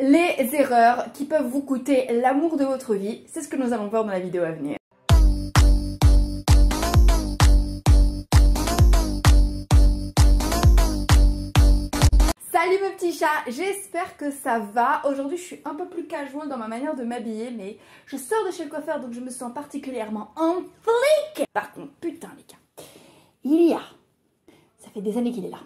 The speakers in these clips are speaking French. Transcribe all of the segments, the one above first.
les erreurs qui peuvent vous coûter l'amour de votre vie. C'est ce que nous allons voir dans la vidéo à venir. Salut mes petits chats, j'espère que ça va. Aujourd'hui je suis un peu plus casual dans ma manière de m'habiller, mais je sors de chez le coiffeur donc je me sens particulièrement en flic. Par contre, putain les gars, ça fait des années qu'il est là.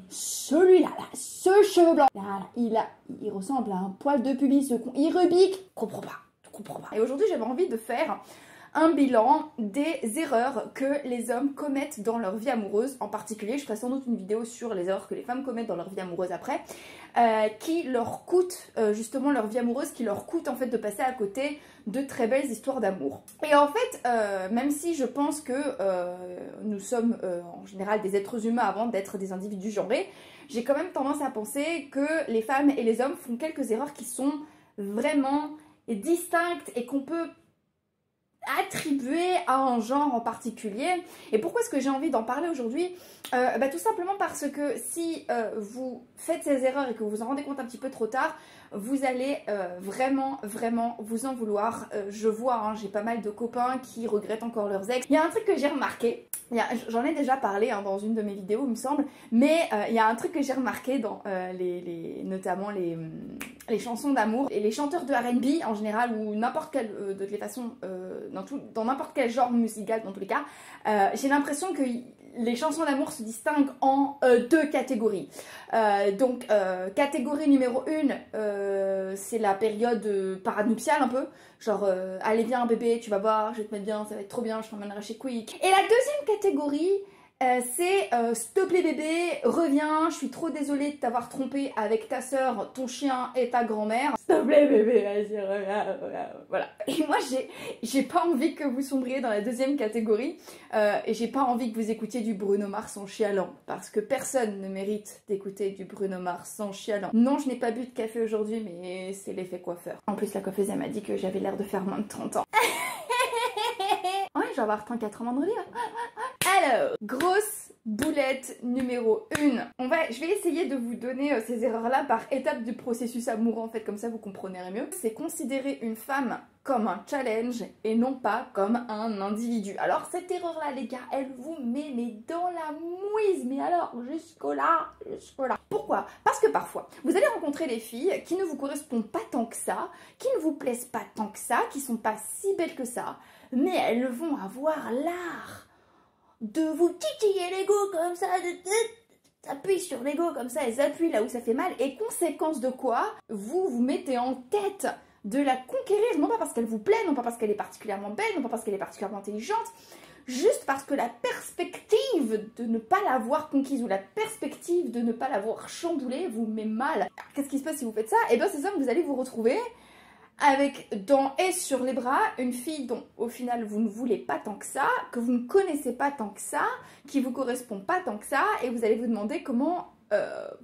Celui-là, là, ce cheveu blanc, là, il ressemble à un poil de pubis, ce con, il rebique. Je comprends pas. Et aujourd'hui j'avais envie de faire un bilan des erreurs que les hommes commettent dans leur vie amoureuse. En particulier, je ferai sans doute une vidéo sur les erreurs que les femmes commettent dans leur vie amoureuse après, qui leur coûtent justement leur vie amoureuse, qui leur coûte en fait de passer à côté de très belles histoires d'amour. Et en fait, même si je pense que nous sommes en général des êtres humains avant d'être des individus genrés, j'ai quand même tendance à penser que les femmes et les hommes font quelques erreurs qui sont vraiment distinctes et qu'on peut attribué à un genre en particulier. Et pourquoi est-ce que j'ai envie d'en parler aujourd'hui? Tout simplement parce que si vous faites ces erreurs et que vous vous en rendez compte un petit peu trop tard, vous allez vraiment vous en vouloir. Je vois, hein, j'ai pas mal de copains qui regrettent encore leurs ex. Il y a un truc que j'ai remarqué, j'en ai déjà parlé hein, dans une de mes vidéos il me semble, mais il y a un truc que j'ai remarqué dans notamment les chansons d'amour et les chanteurs de R&B en général, ou n'importe quelle, de toutes les façons, dans n'importe quel genre musical dans tous les cas, j'ai l'impression que les chansons d'amour se distinguent en deux catégories. Catégorie numéro 1, c'est la période paranuptiale un peu. Genre, allez viens bébé, tu vas voir, je vais te mettre bien, ça va être trop bien, je t'emmènerai chez Quick. Et la deuxième catégorie, c'est s'il te plaît bébé, reviens, je suis trop désolée de t'avoir trompé avec ta soeur, ton chien et ta grand-mère. S'il te plaît bébé, vas-y, reviens, voilà. Et moi j'ai pas envie que vous sombriez dans la deuxième catégorie et j'ai pas envie que vous écoutiez du Bruno Mars en chialant, parce que personne ne mérite d'écouter du Bruno Mars en chialant. Non, je n'ai pas bu de café aujourd'hui, mais c'est l'effet coiffeur. En plus la coiffeuse elle m'a dit que j'avais l'air de faire moins de 30 ans. Ouais, je vais avoir 34 ans vendredi. Alors, grosse boulette numéro 1. Je vais essayer de vous donner ces erreurs-là par étapes du processus amoureux, en fait, comme ça vous comprendrez mieux. C'est considérer une femme comme un challenge et non pas comme un individu. Alors cette erreur-là, les gars, elle vous met mais dans la mouise, mais alors jusque-là. Pourquoi? Parce que parfois, vous allez rencontrer des filles qui ne vous correspondent pas tant que ça, qui ne vous plaisent pas tant que ça, qui sont pas si belles que ça, mais elles vont avoir l'art de vous titiller l'ego comme ça, s'appuie sur l'ego comme ça, elles appuient là où ça fait mal, et conséquence de quoi, vous vous mettez en tête de la conquérir, non pas parce qu'elle vous plaît, non pas parce qu'elle est particulièrement belle, non pas parce qu'elle est particulièrement intelligente, juste parce que la perspective de ne pas l'avoir conquise ou la perspective de ne pas l'avoir chamboulée vous met mal. Qu'est-ce qui se passe si vous faites ça? Et bien c'est ça que vous allez vous retrouver avec sur les bras une fille dont au final vous ne voulez pas tant que ça, que vous ne connaissez pas tant que ça, qui vous correspond pas tant que ça, et vous allez vous demander comment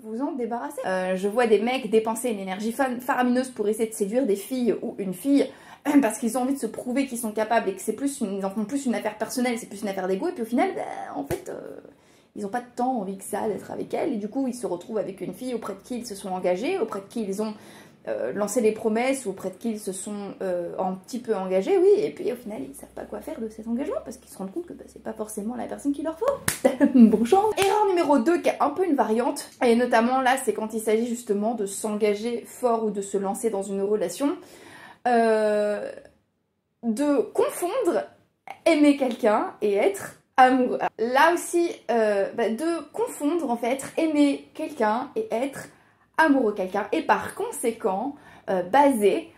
vous en débarrasser. Je vois des mecs dépenser une énergie faramineuse pour essayer de séduire des filles ou une fille parce qu'ils ont envie de se prouver qu'ils sont capables et que c'est plus ils en font plus une affaire personnelle, c'est plus une affaire d'ego, et puis au final en fait ils n'ont pas tant envie que ça d'être avec elle, et du coup ils se retrouvent avec une fille auprès de qui ils se sont engagés, auprès de qui ils ont lancé des promesses, ou auprès de qui ils se sont un petit peu engagés, oui, et puis au final ils savent pas quoi faire de cet engagement parce qu'ils se rendent compte que c'est pas forcément la personne qu'il leur faut. Bon chance. Erreur numéro 2 qui est un peu une variante, et notamment là c'est quand il s'agit justement de s'engager fort ou de se lancer dans une relation, de confondre aimer quelqu'un et être amoureux. Alors, là aussi de confondre en fait aimer quelqu'un et être amoureux quelqu'un, et par conséquent baser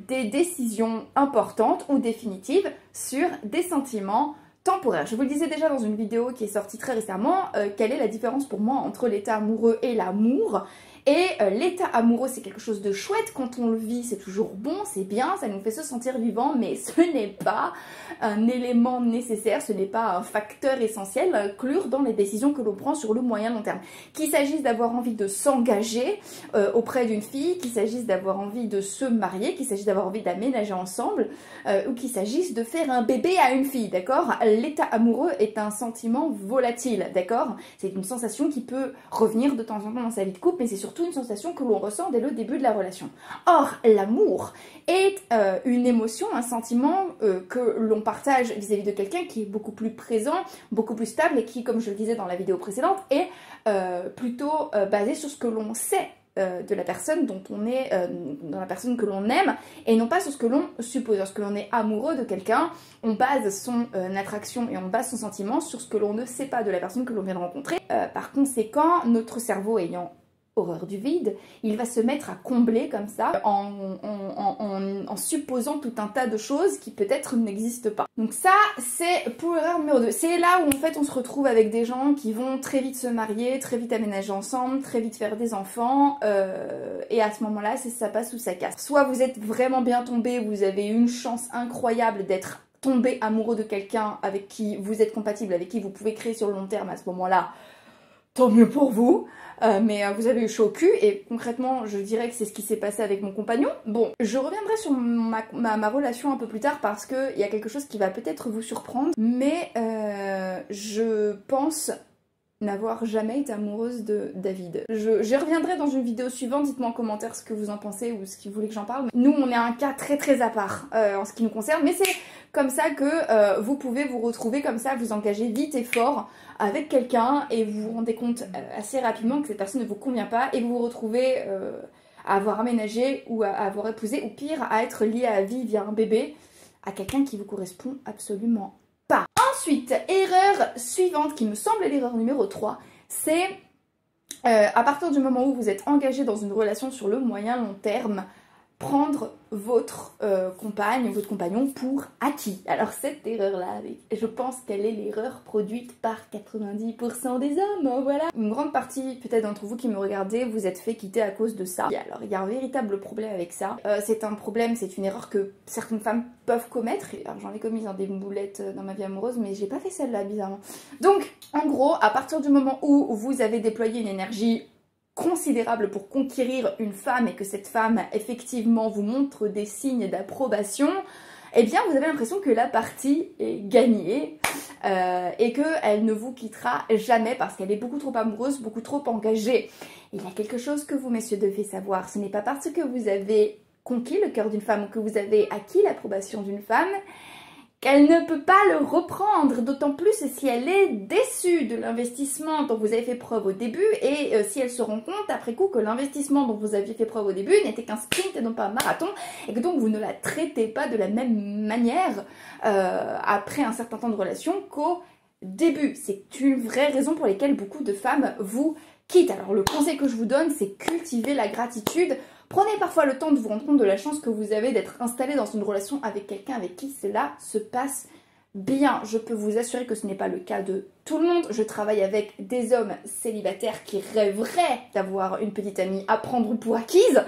des décisions importantes ou définitives sur des sentiments temporaires. Je vous le disais déjà dans une vidéo qui est sortie très récemment, quelle est la différence pour moi entre l'état amoureux et l'amour. Et l'état amoureux c'est quelque chose de chouette, quand on le vit c'est toujours bon, c'est bien, ça nous fait se sentir vivant, mais ce n'est pas un élément nécessaire, ce n'est pas un facteur essentiel à inclure dans les décisions que l'on prend sur le moyen long terme. Qu'il s'agisse d'avoir envie de s'engager auprès d'une fille, qu'il s'agisse d'avoir envie de se marier, qu'il s'agisse d'avoir envie d'aménager ensemble, ou qu'il s'agisse de faire un bébé à une fille, d'accord? L'état amoureux est un sentiment volatile, d'accord? C'est une sensation qui peut revenir de temps en temps dans sa vie de couple, mais c'est surtout surtout une sensation que l'on ressent dès le début de la relation. Or, l'amour est une émotion, un sentiment que l'on partage vis-à-vis de quelqu'un qui est beaucoup plus présent, beaucoup plus stable et qui, comme je le disais dans la vidéo précédente, est plutôt basé sur ce que l'on sait de la personne dont on est, dans la personne que l'on aime, et non pas sur ce que l'on suppose. Lorsque l'on est amoureux de quelqu'un, on base son attraction et on base son sentiment sur ce que l'on ne sait pas de la personne que l'on vient de rencontrer. Par conséquent, notre cerveau ayant horreur du vide, il va se mettre à combler comme ça en supposant tout un tas de choses qui peut-être n'existent pas. Donc ça, c'est pour l'erreur numéro 2. C'est là où en fait on se retrouve avec des gens qui vont très vite se marier, très vite aménager ensemble, très vite faire des enfants, et à ce moment-là, c'est ça passe ou ça casse. Soit vous êtes vraiment bien tombé, vous avez une chance incroyable d'être tombé amoureux de quelqu'un avec qui vous êtes compatible, avec qui vous pouvez créer sur le long terme à ce moment-là, tant mieux pour vous. Mais vous avez eu chaud au cul, et concrètement je dirais que c'est ce qui s'est passé avec mon compagnon. Bon, je reviendrai sur ma relation un peu plus tard parce qu'il y a quelque chose qui va peut-être vous surprendre, mais je pense n'avoir jamais été amoureuse de David. J'y reviendrai dans une vidéo suivante, dites-moi en commentaire ce que vous en pensez ou ce que vous voulez que j'en parle. Nous on est un cas très à part en ce qui nous concerne, mais c'est comme ça que vous pouvez vous retrouver comme ça, vous engager vite et fort avec quelqu'un et vous vous rendez compte assez rapidement que cette personne ne vous convient pas et vous vous retrouvez à avoir aménagé ou à avoir épousé, ou pire à être lié à vie via un bébé à quelqu'un qui vous correspond absolument pas. Ensuite, erreur suivante qui me semble l'erreur numéro 3, c'est à partir du moment où vous êtes engagé dans une relation sur le moyen long terme, prendre votre compagne, votre compagnon pour acquis. Alors cette erreur-là, je pense qu'elle est l'erreur produite par 90% des hommes, voilà. Une grande partie peut-être d'entre vous qui me regardez, vous êtes fait quitter à cause de ça. Et alors il y a un véritable problème avec ça. C'est un problème, c'est une erreur que certaines femmes peuvent commettre. Alors j'en ai commis dans des boulettes dans ma vie amoureuse, mais j'ai pas fait celle-là bizarrement. Donc en gros, à partir du moment où vous avez déployé une énergie considérable pour conquérir une femme et que cette femme effectivement vous montre des signes d'approbation, eh bien vous avez l'impression que la partie est gagnée et qu'elle ne vous quittera jamais parce qu'elle est beaucoup trop amoureuse, beaucoup trop engagée. Il y a quelque chose que vous messieurs devez savoir, ce n'est pas parce que vous avez conquis le cœur d'une femme ou que vous avez acquis l'approbation d'une femme qu'elle ne peut pas le reprendre, d'autant plus si elle est déçue de l'investissement dont vous avez fait preuve au début et si elle se rend compte après coup que l'investissement dont vous aviez fait preuve au début n'était qu'un sprint et non pas un marathon et que donc vous ne la traitez pas de la même manière après un certain temps de relation qu'au début. C'est une vraie raison pour laquelle beaucoup de femmes vous quittent. Alors le conseil que je vous donne, c'est cultiver la gratitude. Prenez parfois le temps de vous rendre compte de la chance que vous avez d'être installé dans une relation avec quelqu'un avec qui cela se passe bien. Je peux vous assurer que ce n'est pas le cas de tout le monde. Je travaille avec des hommes célibataires qui rêveraient d'avoir une petite amie à prendre pour acquise.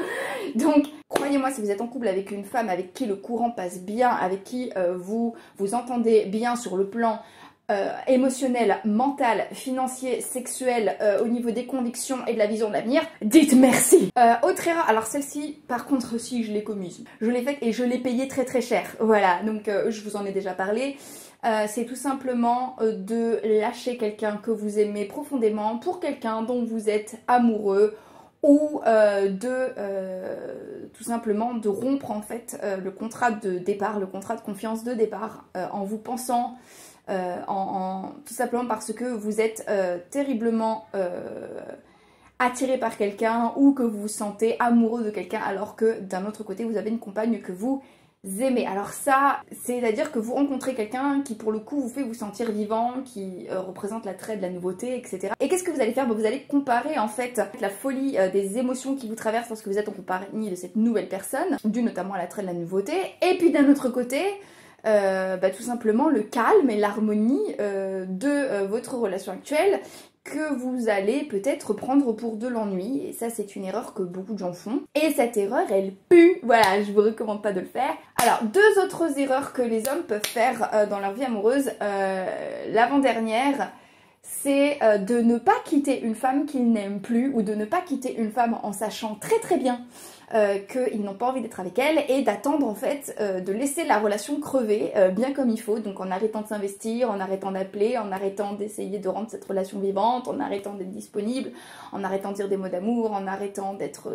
Donc, croyez-moi, si vous êtes en couple avec une femme avec qui le courant passe bien, avec qui vous entendez bien sur le plan émotionnel, mental, financier, sexuel, au niveau des convictions et de la vision de l'avenir, dites merci. Autre erreur, alors celle-ci par contre si je l'ai commise, je l'ai faite et je l'ai payée très cher, voilà, donc je vous en ai déjà parlé. C'est tout simplement de lâcher quelqu'un que vous aimez profondément pour quelqu'un dont vous êtes amoureux, ou tout simplement de rompre en fait le contrat de départ, le contrat de confiance de départ en vous pensant tout simplement parce que vous êtes terriblement attiré par quelqu'un ou que vous vous sentez amoureux de quelqu'un alors que d'un autre côté vous avez une compagne que vous aimez. Alors ça, c'est-à-dire que vous rencontrez quelqu'un qui pour le coup vous fait vous sentir vivant, qui représente l'attrait de la nouveauté, etc. Et qu'est-ce que vous allez faire? Vous allez comparer en fait la folie des émotions qui vous traversent lorsque vous êtes en compagnie de cette nouvelle personne, dû notamment à l'attrait de la nouveauté, et puis d'un autre côté tout simplement le calme et l'harmonie de votre relation actuelle que vous allez peut-être prendre pour de l'ennui. Et ça, c'est une erreur que beaucoup de gens font. Et cette erreur, elle pue. Voilà, je vous recommande pas de le faire. Alors, deux autres erreurs que les hommes peuvent faire dans leur vie amoureuse. L'avant-dernière, c'est de ne pas quitter une femme qu'ils n'aiment plus ou de ne pas quitter une femme en sachant très bien qu'ils n'ont pas envie d'être avec elle et d'attendre en fait de laisser la relation crever bien comme il faut, donc en arrêtant de s'investir, en arrêtant d'appeler, en arrêtant d'essayer de rendre cette relation vivante, en arrêtant d'être disponible, en arrêtant de dire des mots d'amour, en arrêtant d'être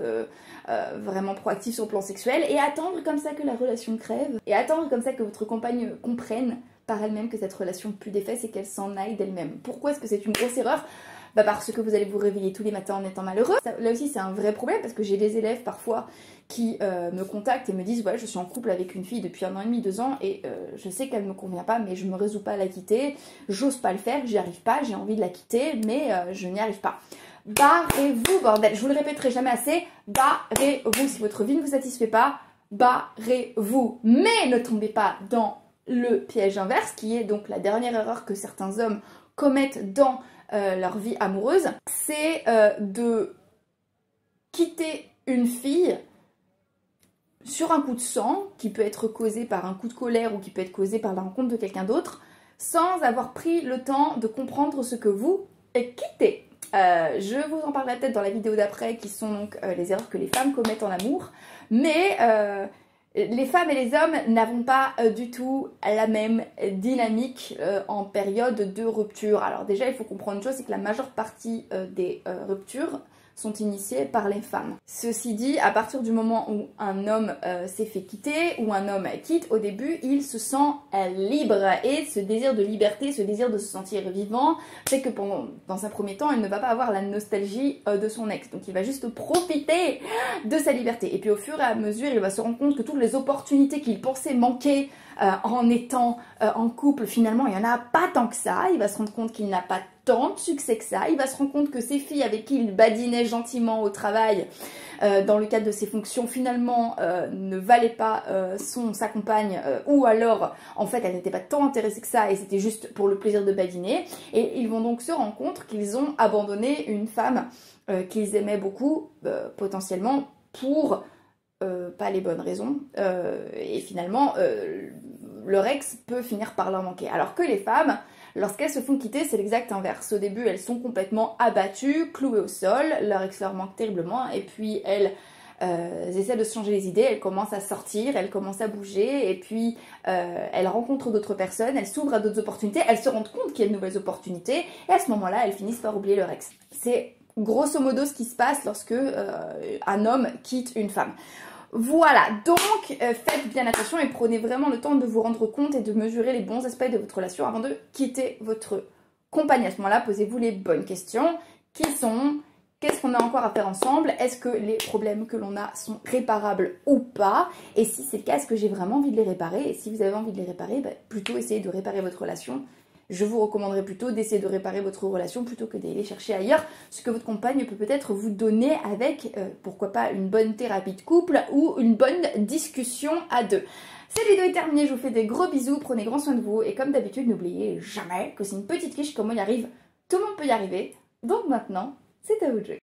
vraiment proactif sur le plan sexuel, et attendre comme ça que la relation crève, et attendre comme ça que votre compagne comprenne par elle-même que cette relation pue des fesses et qu'elle s'en aille d'elle-même. Pourquoi est-ce que c'est une grosse erreur ? Bah parce que vous allez vous réveiller tous les matins en étant malheureux. Là aussi c'est un vrai problème parce que j'ai des élèves parfois qui me contactent et me disent ouais je suis en couple avec une fille depuis 1 an et demi, 2 ans et je sais qu'elle me convient pas mais je me résous pas à la quitter, j'ose pas le faire, j'y arrive pas, j'ai envie de la quitter mais je n'y arrive pas. Barrez-vous bordel, je vous le répéterai jamais assez, barrez-vous si votre vie ne vous satisfait pas, barrez-vous. Mais ne tombez pas dans le piège inverse qui est donc la dernière erreur que certains hommes commettent dans leur vie amoureuse, c'est de quitter une fille sur un coup de sang, qui peut être causé par un coup de colère ou qui peut être causé par la rencontre de quelqu'un d'autre, sans avoir pris le temps de comprendre ce que vous quittez. Je vous en parlerai peut-être dans la vidéo d'après, qui sont donc les erreurs que les femmes commettent en amour, mais les femmes et les hommes n'avons pas du tout la même dynamique en période de rupture. Alors déjà, il faut comprendre une chose, c'est que la majeure partie des ruptures sont initiées par les femmes. Ceci dit, à partir du moment où un homme s'est fait quitter, ou un homme quitte, au début, il se sent libre. Et ce désir de liberté, ce désir de se sentir vivant, c'est que dans un premier temps, il ne va pas avoir la nostalgie de son ex. Donc il va juste profiter de sa liberté. Et puis au fur et à mesure, il va se rendre compte que toutes les opportunités qu'il pensait manquer en étant en couple, finalement, il n'y en a pas tant que ça. Il va se rendre compte qu'il n'a pas tant de succès que ça. Il va se rendre compte que ces filles avec qui il badinait gentiment au travail, dans le cadre de ses fonctions, finalement ne valaient pas sa compagne, ou alors en fait elle n'était pas tant intéressée que ça et c'était juste pour le plaisir de badiner. Et ils vont donc se rendre compte qu'ils ont abandonné une femme qu'ils aimaient beaucoup, potentiellement pour pas les bonnes raisons, et finalement leur ex peut finir par leur manquer. Alors que les femmes, lorsqu'elles se font quitter, c'est l'exact inverse. Au début, elles sont complètement abattues, clouées au sol, leur ex leur manque terriblement, et puis elles essaient de se changer les idées, elles commencent à sortir, elles commencent à bouger, et puis elles rencontrent d'autres personnes, elles s'ouvrent à d'autres opportunités, elles se rendent compte qu'il y a de nouvelles opportunités, et à ce moment-là, elles finissent par oublier leur ex. C'est grosso modo ce qui se passe lorsque un homme quitte une femme. Voilà, donc faites bien attention et prenez vraiment le temps de vous rendre compte et de mesurer les bons aspects de votre relation avant de quitter votre compagne. À ce moment-là, posez-vous les bonnes questions. Qui sont? Qu'est-ce qu'on a encore à faire ensemble? Est-ce que les problèmes que l'on a sont réparables ou pas? Et si c'est le cas, est-ce que j'ai vraiment envie de les réparer? Et si vous avez envie de les réparer, plutôt essayez de réparer votre relation. Je vous recommanderais plutôt d'essayer de réparer votre relation plutôt que d'aller chercher ailleurs ce que votre compagne peut peut-être vous donner avec, pourquoi pas, une bonne thérapie de couple ou une bonne discussion à deux. Cette vidéo est terminée, je vous fais des gros bisous, prenez grand soin de vous et comme d'habitude, n'oubliez jamais que c'est une petite quiche, comme on y arrive, tout le monde peut y arriver. Donc maintenant, c'est à vous de jouer.